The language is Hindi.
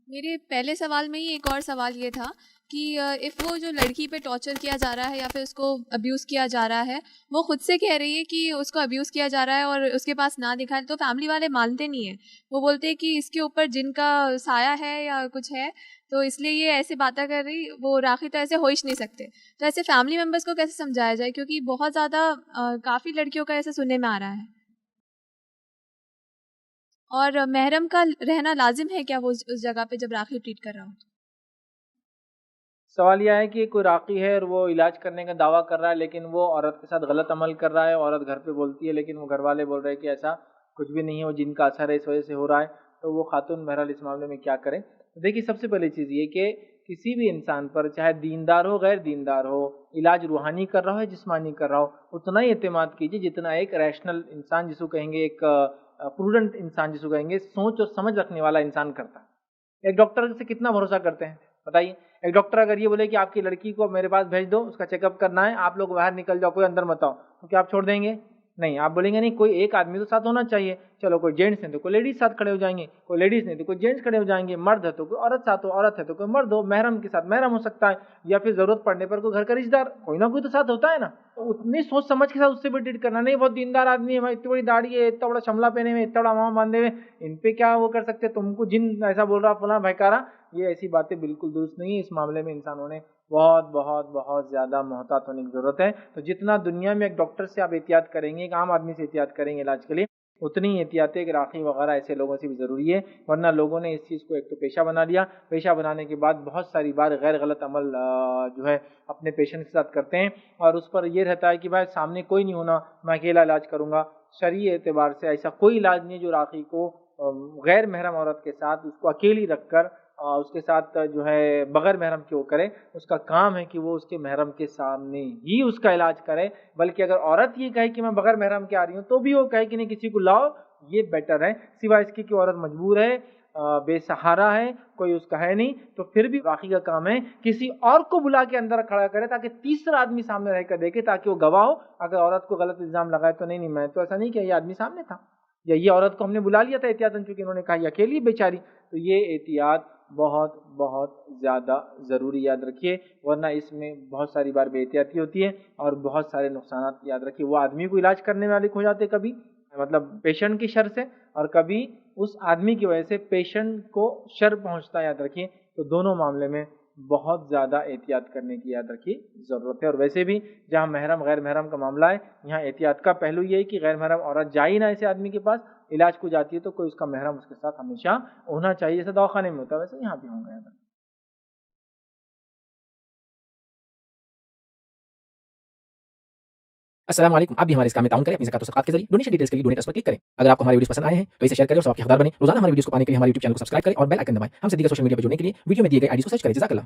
मेरे पहले सवाल में ही एक और सवाल ये था कि इफ़ वो जो लड़की पे टॉर्चर किया जा रहा है या फिर उसको अब्यूज़ किया जा रहा है, वो खुद से कह रही है कि उसको अब्यूज़ किया जा रहा है और उसके पास ना दिखाए, तो फैमिली वाले मानते नहीं हैं। वो बोलते हैं कि इसके ऊपर जिन का साया है या कुछ है, तो इसलिए ये ऐसी बातें कर रही। वो राखी तो ऐसे हो ही नहीं सकते। तो ऐसे फैमिली मेंबर्स को कैसे समझाया जाए, क्योंकि बहुत ज़्यादा काफ़ी लड़कियों का ऐसे सुनने में आ रहा है। और महरम का रहना लाजिम है क्या वो उस जगह पे जब राखी ट्रीट कर रहा हो? सवाल यह है कि कोई राक़ी है और वो इलाज करने का दावा कर रहा है, लेकिन वो औरत के साथ गलत अमल कर रहा है। औरत घर पे बोलती है, लेकिन वो घर वाले बोल रहे हैं कि ऐसा कुछ भी नहीं है, वो जिन का असर है, इस वजह से हो रहा है। तो वो खातून बहरहाल इस मामले में क्या करें? तो देखिए, सबसे पहली चीज़ ये कि किसी भी इंसान पर, चाहे दीनदार हो गैर दीनदार हो, इलाज रूहानी कर रहा हो या जिस्मानी कर रहा हो, उतना ही एतमाद कीजिए जितना एक रैशनल इंसान, जिसको कहेंगे एक प्रूडेंट इंसान, जिसको कहेंगे सोच और समझ रखने वाला इंसान करता है। एक डॉक्टर से कितना भरोसा करते हैं बताइए? एक डॉक्टर अगर ये बोले कि आपकी लड़की को मेरे पास भेज दो, उसका चेकअप करना है, आप लोग बाहर निकल जाओ, कोई अंदर मत आओ, तो क्या आप छोड़ देंगे? नहीं, आप बोलेंगे नहीं, कोई एक आदमी तो साथ होना चाहिए। चलो, कोई जेंट्स नहीं तो कोई लेडीज साथ खड़े हो जाएंगे, कोई लेडीज नहीं तो कोई जेंट्स खड़े हो जाएंगे, मर्द है तो कोई औरत साथ हो, औरत है तो कोई मर्द हो, महरम के साथ महरम हो सकता है, या फिर जरूरत पड़ने पर कोई घर का रिश्तेदार, कोई ना कोई तो साथ होता है ना। तो उतनी सोच समझ के साथ उससे भी ट्रीट करना। नहीं, बहुत दीनदार आदमी है भाई, इतनी बड़ी दाढ़ी है, इतना बड़ा शमला पहने हुए, इतना बड़ा मामा बांधे हुए, इन पे क्या वो कर सकते, तुमको जिन ऐसा बोल रहा फला भयकारा, ये ऐसी बातें बिल्कुल दुरुस्त नहीं है। इस मामले में इंसानों ने बहुत बहुत बहुत ज़्यादा मोहतात होने की ज़रूरत है। तो जितना दुनिया में एक डॉक्टर से आप एहतियात करेंगे, एक आम आदमी से एहतियात करेंगे इलाज के लिए, उतनी ही एहतियात एक राखी वगैरह ऐसे लोगों से भी ज़रूरी है। वरना लोगों ने इस चीज़ को एक तो पेशा बना लिया, पेशा बनाने के बाद बहुत सारी बार गैर गलत अमल जो है अपने पेशेंट के साथ करते हैं, और उस पर यह रहता है कि भाई सामने कोई नहीं होना, मैं अकेला इलाज करूँगा। शरई एतबार से ऐसा कोई इलाज नहीं है जो राखी को गैर महरम औरत के साथ उसको अकेली रखकर उसके साथ जो है बगैर महरम के वो करे। उसका काम है कि वो उसके महरम के सामने ही उसका इलाज करे। बल्कि अगर औरत ये कहे कि मैं बगैर महरम के आ रही हूँ, तो भी वो कहे कि नहीं, किसी को लाओ, ये बेटर है। सिवाय इसके कि औरत मजबूर है, बेसहारा है, कोई उसका है नहीं, तो फिर भी बाकी का काम है किसी और को बुला के अंदर खड़ा करे, ताकि तीसरा आदमी सामने रहकर देखे, ताकि वो गवाह हो। अगर औरत को गलत इल्जाम लगाए तो नहीं नहीं, मैं तो ऐसा नहीं किया, ये आदमी सामने था, या ये औरत को हमने बुला लिया था एहतियातन, चूंकि इन्होंने कहा ये अकेली बेचारी। तो ये एहतियात बहुत बहुत ज़्यादा ज़रूरी, याद रखिए। वरना इसमें बहुत सारी बार बेहतियाती होती है और बहुत सारे नुकसान, याद रखिए। वो आदमी को इलाज करने वाले हो जाते कभी, मतलब पेशेंट की शर से, और कभी उस आदमी की वजह से पेशेंट को शर पहुंचता है, याद रखिए। तो दोनों मामले में बहुत ज़्यादा एहतियात करने की, याद रखिए, ज़रूरत है। और वैसे भी जहाँ महरम गैर महरम का मामला है, यहाँ एहतियात का पहलू ये है कि गैर महरम औरत जा ही ना ऐसे आदमी के पास। इलाज को जाती है तो कोई उसका महरम उसके साथ हमेशा होना चाहिए, जैसे दवाखाने में होता है वैसे यहाँ भी होंगे। अस्सलाम वालेकुम। आप भी हमारे इस काम में ताउन करें अपनी ज़कात और सदक़ात के ज़रिए। डोनेशन डिटेल्स के लिए डोनेट अस पर क्लिक करें। अगर आपको हमारे वीडियोस पसंद आए हैं तो इसे शेयर करें और सबके हकदार बनें। रोज़ाना हमारे वीडियोस को पाने के लिए हमारे यूट्यूब चैनल को सब्सक्राइब करें और बेल आइकन दबाएं। हमसे दीगर सोशल मीडिया पर जुड़ने के लिए वीडियो में दिए गए आईडी को सर्च करें। जज़ाकल्लाह।